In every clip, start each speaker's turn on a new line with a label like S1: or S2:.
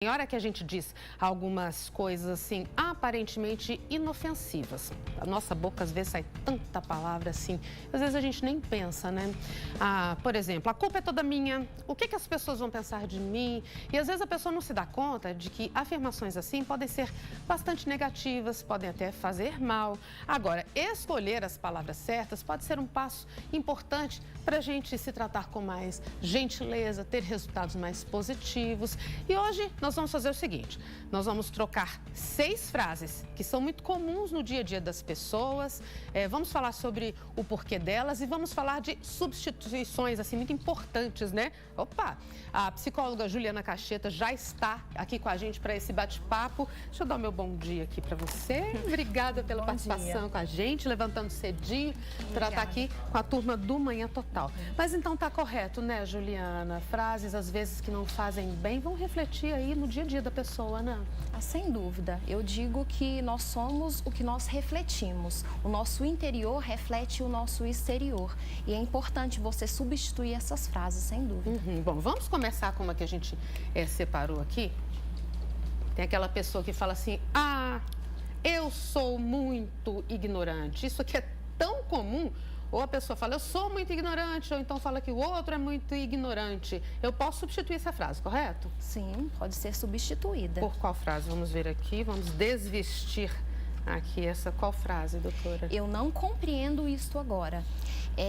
S1: Tem hora que a gente diz algumas coisas assim, aparentemente inofensivas. Da nossa boca, às vezes, sai tanta palavra assim, às vezes a gente nem pensa, né? Por exemplo, a culpa é toda minha, o que as pessoas vão pensar de mim? E às vezes a pessoa não se dá conta de que afirmações assim podem ser bastante negativas, podem até fazer mal. Agora, escolher as palavras certas pode ser um passo importante para a gente se tratar com mais gentileza, ter resultados mais positivos. E hoje nós vamos fazer o seguinte, nós vamos trocar 6 frases que são muito comuns no dia a dia das pessoas, vamos falar sobre o porquê delas e vamos falar de substituições assim muito importantes, né? Opa, a psicóloga Juliana Cacheta já está aqui com a gente para esse bate-papo. Deixa eu dar o meu bom dia aqui para você. Obrigada pela participação com a gente, levantando cedinho para estar aqui com a turma do Manhã Total. Mas então tá correto, né, Juliana? Frases às vezes que não fazem bem vão refletir aí no dia a dia da pessoa, né?
S2: Sem dúvida. Eu digo que nós somos o que nós refletimos. O nosso interior reflete o nosso exterior. E é importante você substituir essas frases, sem dúvida.
S1: Bom, vamos começar com uma que a gente separou aqui. Tem aquela pessoa que fala assim, eu sou muito ignorante. Isso aqui é tão comum. Ou a pessoa fala, eu sou muito ignorante, ou então fala que o outro é muito ignorante. Eu posso substituir essa frase, correto?
S2: Sim, pode ser substituída.
S1: Por qual frase? Vamos ver aqui, vamos desvestir aqui qual frase, doutora?
S2: Eu não compreendo isto agora.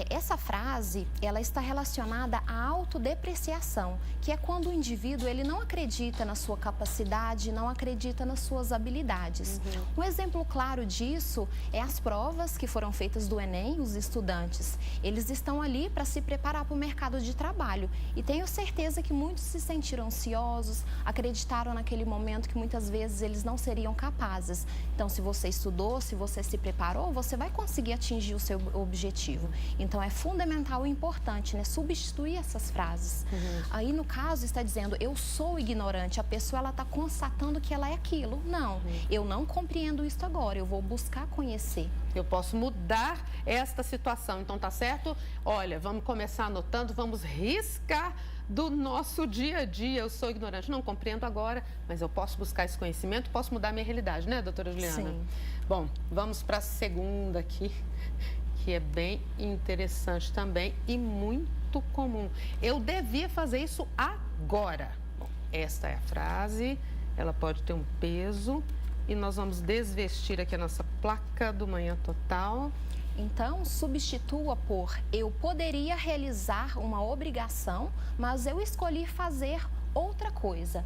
S2: Essa frase, ela está relacionada à autodepreciação, que é quando o indivíduo ele não acredita na sua capacidade, não acredita nas suas habilidades. Um exemplo claro disso é as provas que foram feitas do Enem, os estudantes. Eles estão ali para se preparar para o mercado de trabalho e tenho certeza que muitos se sentiram ansiosos, acreditaram naquele momento que muitas vezes eles não seriam capazes. Então, se você estudou, se você se preparou, você vai conseguir atingir o seu objetivo. Então, é fundamental e importante, né, substituir essas frases. Aí, no caso, está dizendo, eu sou ignorante. A pessoa, ela está constatando que ela é aquilo. Não, eu não compreendo isso agora, eu vou buscar conhecer.
S1: Eu posso mudar esta situação. Então, tá certo? Olha, vamos começar anotando, vamos riscar do nosso dia a dia. Eu sou ignorante, não compreendo agora, mas eu posso buscar esse conhecimento, posso mudar a minha realidade, né, doutora Juliana?
S2: Sim.
S1: Bom, vamos para a segunda aqui, que é bem interessante também e muito comum. Eu devia fazer isso agora. Bom, esta é a frase, ela pode ter um peso e nós vamos desvestir aqui a nossa placa do Manhã Total.
S2: Então, substitua por eu poderia realizar uma obrigação, mas eu escolhi fazer outra coisa.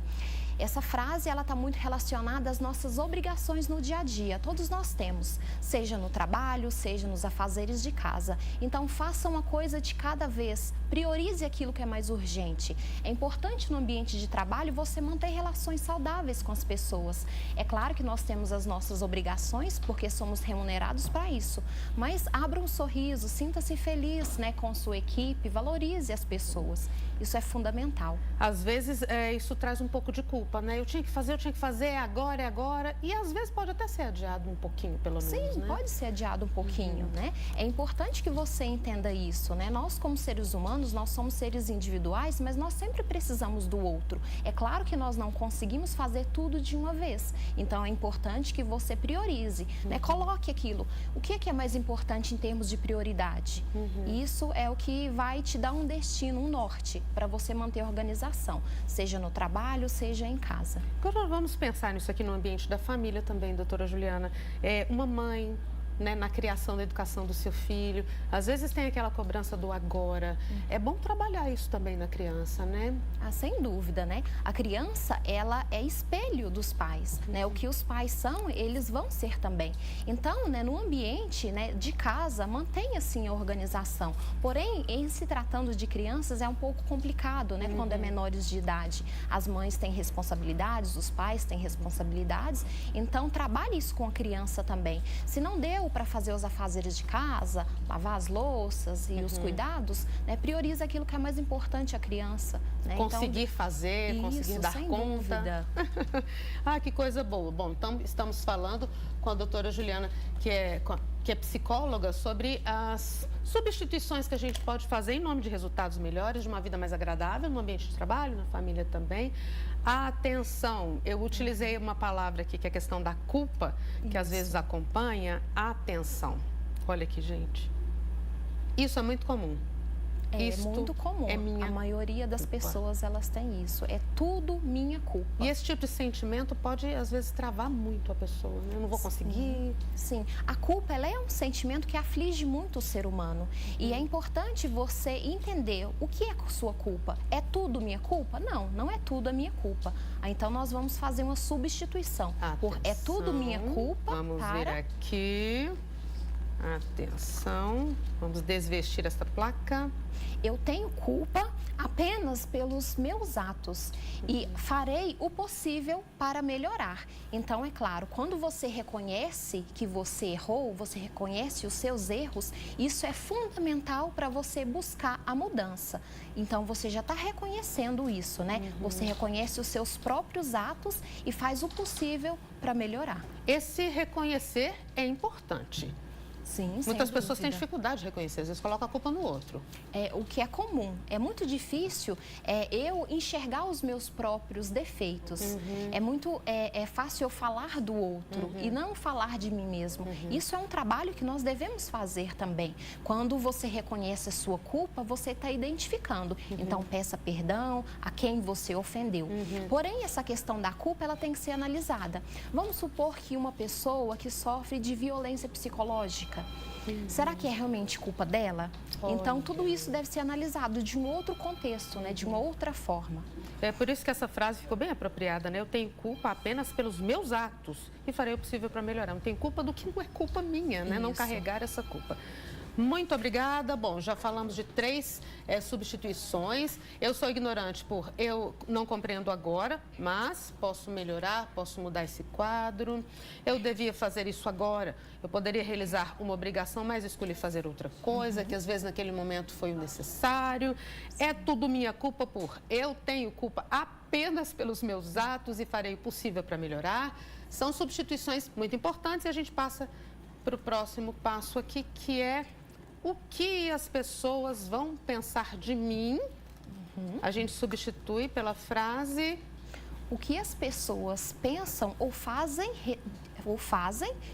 S2: Essa frase, ela está muito relacionada às nossas obrigações no dia a dia. Todos nós temos, seja no trabalho, seja nos afazeres de casa. Então, faça uma coisa de cada vez. Priorize aquilo que é mais urgente. É importante no ambiente de trabalho você manter relações saudáveis com as pessoas. É claro que nós temos as nossas obrigações, porque somos remunerados para isso. Mas abra um sorriso, sinta-se feliz, né, com sua equipe, valorize as pessoas. Isso é fundamental.
S1: Às vezes, isso traz um pouco de culpa, né? Eu tinha que fazer, é agora. E às vezes pode até ser adiado um pouquinho, pelo menos,
S2: Sim,
S1: né?
S2: pode ser adiado um pouquinho, né? É importante que você entenda isso, né? Nós, como seres humanos, nós somos seres individuais, mas nós sempre precisamos do outro. É claro que nós não conseguimos fazer tudo de uma vez. Então, é importante que você priorize, né? Coloque aquilo. O que é mais importante em termos de prioridade? Isso é o que vai te dar um destino, um norte, para você manter a organização, seja no trabalho, seja em casa.
S1: Agora vamos pensar nisso aqui no ambiente da família também, doutora Juliana. Uma mãe, né, na criação, na educação do seu filho, às vezes tem aquela cobrança do agora. É bom trabalhar isso também na criança, né?
S2: Sem dúvida, né? A criança, ela é espelho dos pais, né? O que os pais são, eles vão ser também. Então, né, no ambiente, né, de casa, mantenha, assim, a organização. Porém, em se tratando de crianças, é um pouco complicado, né? Quando é menores de idade. As mães têm responsabilidades, os pais têm responsabilidades. Então, trabalhe isso com a criança também. Se não deu para fazer os afazeres de casa, lavar as louças e os cuidados, né, prioriza aquilo que é mais importante à criança. Né?
S1: Conseguir fazer, conseguir dar
S2: sem
S1: conta.
S2: Dúvida.
S1: Que coisa boa. Bom, então estamos falando com a doutora Juliana, que é que é psicóloga, sobre as substituições que a gente pode fazer em nome de resultados melhores, de uma vida mais agradável no ambiente de trabalho, na família também. A atenção, eu utilizei uma palavra aqui que é a questão da culpa, que às vezes acompanha a atenção. Olha aqui, gente. Isso é muito comum.
S2: É muito comum. A maioria das pessoas, elas têm isso. É tudo minha culpa.
S1: E esse tipo de sentimento pode, às vezes, travar muito a pessoa, né? Eu não vou conseguir.
S2: Sim. A culpa, ela é um sentimento que aflige muito o ser humano. E é importante você entender o que é sua culpa. É tudo minha culpa? Não, não é tudo a minha culpa. Então, nós vamos fazer uma substituição. Por é tudo minha culpa.
S1: Vamos ver aqui. Atenção. Vamos desvestir essa placa.
S2: Eu tenho culpa apenas pelos meus atos e farei o possível para melhorar. Então, é claro, quando você reconhece que você errou, você reconhece os seus erros, isso é fundamental para você buscar a mudança. Então, você já está reconhecendo isso, né? Você reconhece os seus próprios atos e faz o possível para melhorar.
S1: Esse reconhecer é importante.
S2: Sim,
S1: muitas pessoas têm dificuldade de reconhecer, às vezes colocam a culpa no outro.
S2: O que é comum. É muito difícil eu enxergar os meus próprios defeitos. É fácil eu falar do outro e não falar de mim mesmo. Isso é um trabalho que nós devemos fazer também. Quando você reconhece a sua culpa, você está identificando. Então, peça perdão a quem você ofendeu. Porém, essa questão da culpa, ela tem que ser analisada. Vamos supor que uma pessoa que sofre de violência psicológica, será que é realmente culpa dela? Então, tudo isso deve ser analisado de um outro contexto, né? De uma outra forma.
S1: É por isso que essa frase ficou bem apropriada, né? Eu tenho culpa apenas pelos meus atos e farei o possível para melhorar. Não tenho culpa do que não é culpa minha, né? Não carregar essa culpa. Muito obrigada. Bom, já falamos de 3 substituições. Eu sou ignorante por eu não compreendo agora, mas posso melhorar, posso mudar esse quadro. Eu devia fazer isso agora. Eu poderia realizar uma obrigação, mas escolhi fazer outra coisa, que às vezes naquele momento foi o necessário. É tudo minha culpa por eu tenho culpa apenas pelos meus atos e farei o possível para melhorar. São substituições muito importantes e a gente passa para o próximo passo aqui, que é o que as pessoas vão pensar de mim. A gente substitui pela frase:
S2: o que as pessoas pensam ou fazem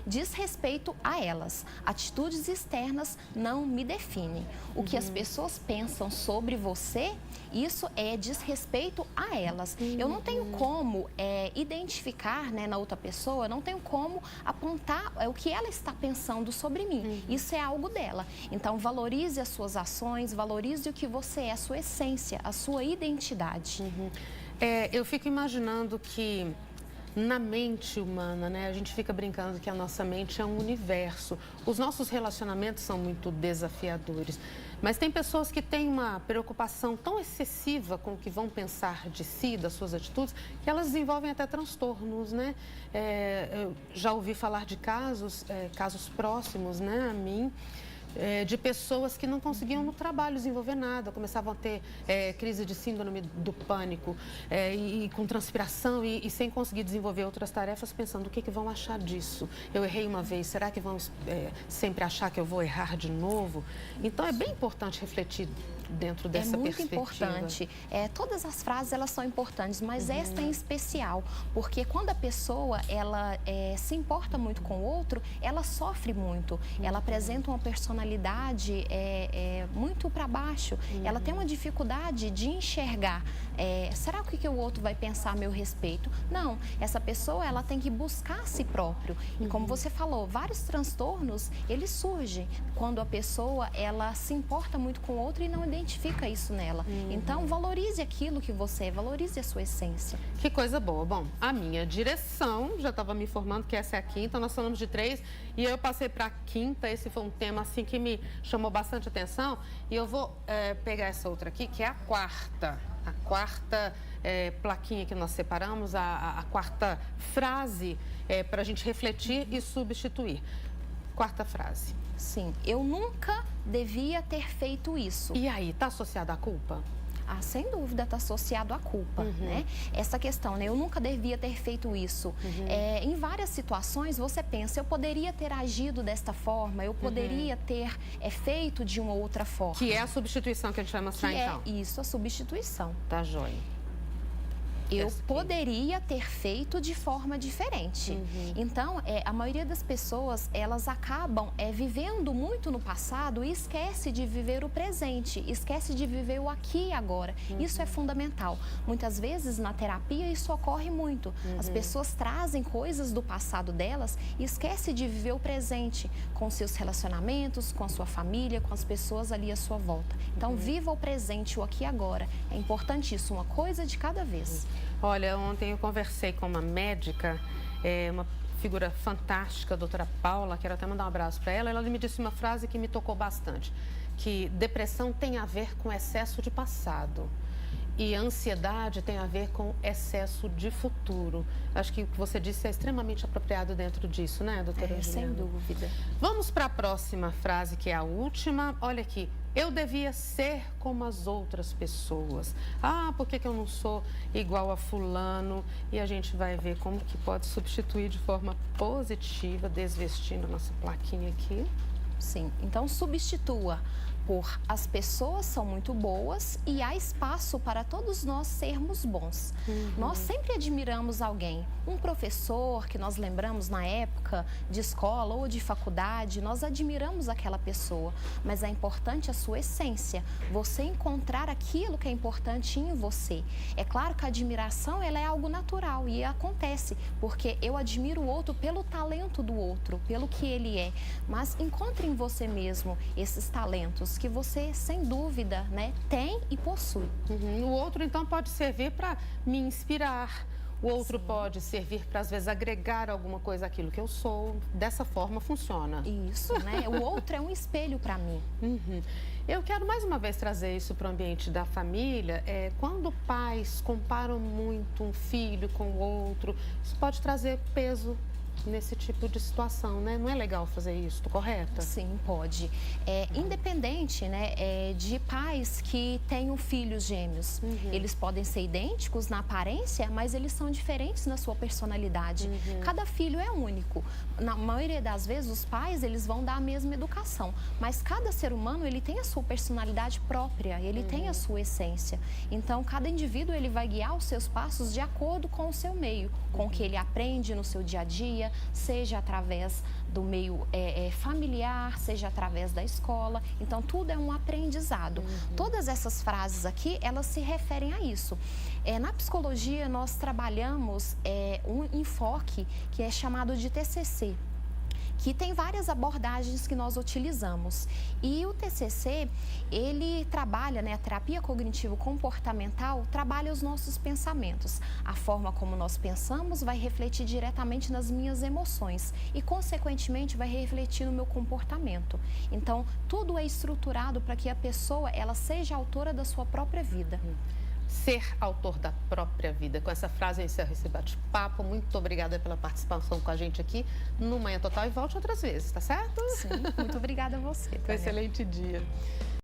S2: diz respeito a elas. Atitudes externas não me definem. O que as pessoas pensam sobre você, isso diz respeito a elas. Eu não tenho como identificar, né, na outra pessoa, não tenho como apontar o que ela está pensando sobre mim. Isso é algo dela. Então, valorize as suas ações, valorize o que você é, a sua essência, a sua identidade.
S1: Eu fico imaginando que na mente humana, né, a gente fica brincando que a nossa mente é um universo. Os nossos relacionamentos são muito desafiadores, mas tem pessoas que têm uma preocupação tão excessiva com o que vão pensar de si, das suas atitudes, que elas desenvolvem até transtornos, né? Eu já ouvi falar de casos próximos, né, a mim, de pessoas que não conseguiam no trabalho desenvolver nada, começavam a ter crise de síndrome do pânico e com transpiração e sem conseguir desenvolver outras tarefas, pensando o que vão achar disso. Eu errei uma vez, será que vão sempre achar que eu vou errar de novo? Então, é bem importante refletir dentro dessa perspectiva. É muito
S2: importante. Todas as frases, elas são importantes, mas esta em especial, porque quando a pessoa, ela se importa muito com o outro, ela sofre muito, ela apresenta uma personalidade muito para baixo, ela tem uma dificuldade de enxergar, será que o outro vai pensar a meu respeito? Não, essa pessoa, ela tem que buscar a si próprio. E como você falou, vários transtornos, eles surgem quando a pessoa, ela se importa muito com o outro e não identifica isso nela. Então, valorize aquilo que você é, valorize a sua essência.
S1: Que coisa boa. Bom, a minha direção, já estava me informando que essa é a 5ª, nós falamos de 3 e eu passei para a 5ª, esse foi um tema assim que me chamou bastante atenção e eu vou pegar essa outra aqui, que é a 4ª. A 4ª plaquinha que nós separamos, a 4ª frase para a gente refletir e substituir. 4ª frase.
S2: Sim, eu nunca devia ter feito isso.
S1: E aí, está associada à culpa?
S2: sem dúvida está associado à culpa, né? Essa questão, né? Eu nunca devia ter feito isso. Em várias situações você pensa, eu poderia ter agido desta forma, eu poderia ter feito de uma outra forma.
S1: Que é a substituição que a gente vai mostrar, então.
S2: É isso, a substituição.
S1: Tá joia.
S2: Eu poderia ter feito de forma diferente. Então, a maioria das pessoas, elas acabam vivendo muito no passado e esquece de viver o presente, esquece de viver o aqui e agora. Isso é fundamental. Muitas vezes, na terapia, isso ocorre muito. As pessoas trazem coisas do passado delas e esquecem de viver o presente com seus relacionamentos, com a sua família, com as pessoas ali à sua volta. Então, viva o presente, o aqui e agora. É importante isso, uma coisa de cada vez.
S1: Olha, ontem eu conversei com uma médica, uma figura fantástica, a doutora Paula, quero até mandar um abraço para ela. Ela me disse uma frase que me tocou bastante, que depressão tem a ver com excesso de passado e ansiedade tem a ver com excesso de futuro. Acho que o que você disse é extremamente apropriado dentro disso, né, doutora Juliana?
S2: Sem dúvida.
S1: Vamos para a próxima frase, que é a última. Olha aqui. Eu devia ser como as outras pessoas. Ah, por que eu não sou igual a fulano? E a gente vai ver como que pode substituir de forma positiva, desvestindo a nossa plaquinha aqui.
S2: Sim, então substitua por as pessoas são muito boas e há espaço para todos nós sermos bons. Nós sempre admiramos alguém, um professor que nós lembramos na época de escola ou de faculdade, nós admiramos aquela pessoa, mas é importante a sua essência, você encontrar aquilo que é importante em você. É claro que a admiração ela é algo natural e acontece, porque eu admiro o outro pelo talento do outro, pelo que ele é, mas encontre em você mesmo esses talentos que você, sem dúvida, né, tem e possui.
S1: O outro, então, pode servir para me inspirar. O outro pode servir para, às vezes, agregar alguma coisa àquilo que eu sou. Dessa forma, funciona.
S2: Isso, né? O outro é um espelho para mim.
S1: Eu quero, mais uma vez, trazer isso para o ambiente da família. Quando pais comparam muito um filho com o outro, isso pode trazer peso nesse tipo de situação, né? Não é legal fazer isso, tô correta?
S2: Sim, pode. Independente, né, de pais que tenham filhos gêmeos. Eles podem ser idênticos na aparência, mas eles são diferentes na sua personalidade. Cada filho é único. Na maioria das vezes, os pais, eles vão dar a mesma educação, mas cada ser humano, ele tem a sua personalidade própria, ele tem a sua essência. Então, cada indivíduo, ele vai guiar os seus passos de acordo com o seu meio, com o que ele aprende no seu dia a dia, seja através do meio familiar, seja através da escola. Então, tudo é um aprendizado. Todas essas frases aqui, elas se referem a isso. Na psicologia, nós trabalhamos um enfoque que é chamado de TCC, que tem várias abordagens que nós utilizamos. E o TCC, ele trabalha, né, a terapia cognitivo-comportamental, trabalha os nossos pensamentos. A forma como nós pensamos vai refletir diretamente nas minhas emoções e, consequentemente, vai refletir no meu comportamento. Então, tudo é estruturado para que a pessoa, ela seja autora da sua própria vida.
S1: Ser autor da própria vida. Com essa frase eu encerro esse bate-papo. Muito obrigada pela participação com a gente aqui no Manhã Total e volte outras vezes, tá certo?
S2: Sim, muito obrigada a você.
S1: Um excelente dia.